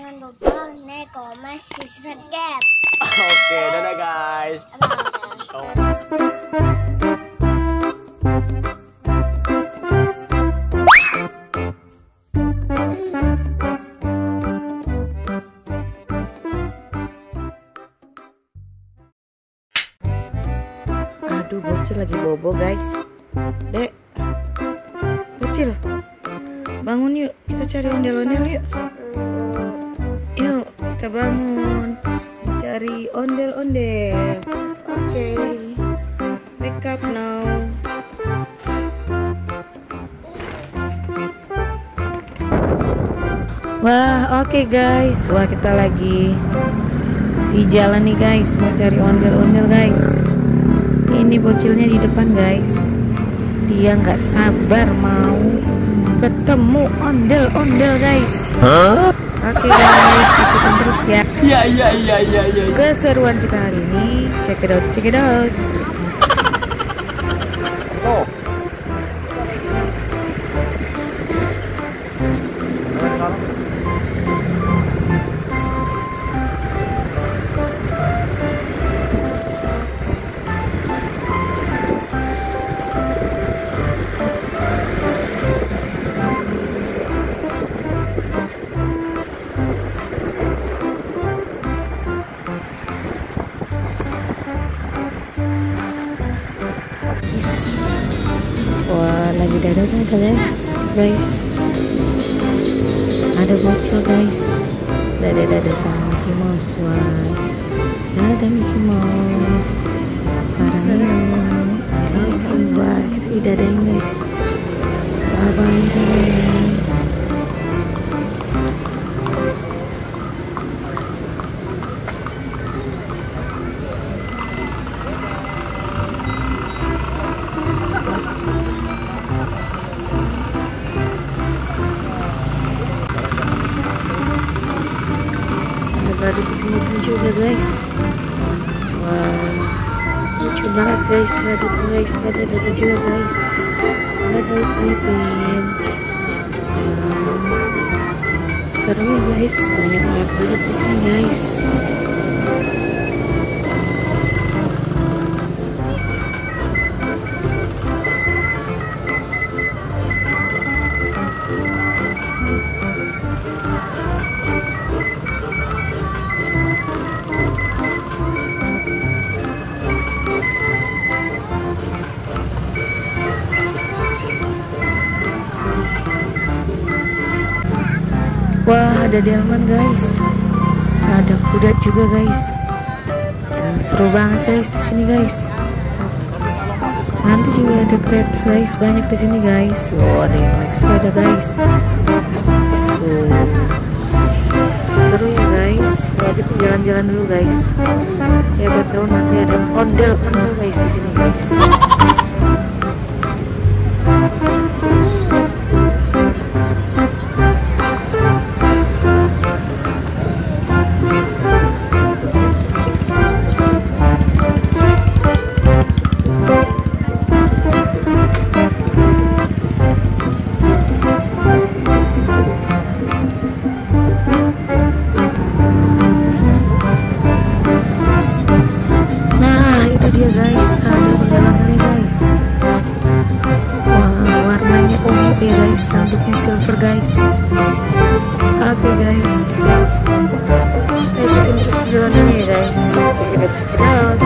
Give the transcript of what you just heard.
Jangan lupa like, comment, subscribe. Oke, dadah guys. Aduh, bocil lagi bobo guys. Dek, bocil, bangun yuk, kita cari ondel-ondel yuk. Yuk, kita bangun, cari ondel-ondel. Oke, wake up now. Wah, oke guys, wah kita lagi di jalan nih guys, mau cari ondel-ondel guys. Ini bocilnya di depan guys, dia nggak sabar mau ketemu ondel-ondel guys. Oke guys, ikutin terus ya. Iya. Keseruan kita hari ini, check it out. Oh. Wah, lagi dadah guys. Ada bocil guys. Dadah sama Mickey Mouse. Wah, dadah Mickey Mouse. Sarangnya, wah kita didadain guys. Bye. Badut ini juga guys. Wah, lucu banget guys badutnya guys. Dadah juga guys. Dadah Filipin. Seru ya guys, banyak banget badut di sini guys. Wah, ada delman guys, ada kuda juga guys. Nah, seru banget guys di sini guys. Nanti juga ada kereta guys, banyak di sini guys. Oh, ada yang naik sepeda guys. Seru ya guys. Wah, kita jalan-jalan dulu guys. Siapa tahu nanti ada ondel-ondel guys di sini guys. Rambutnya silver guys. Oke guys, ikutin terus perjalanannya ya guys. Check it out.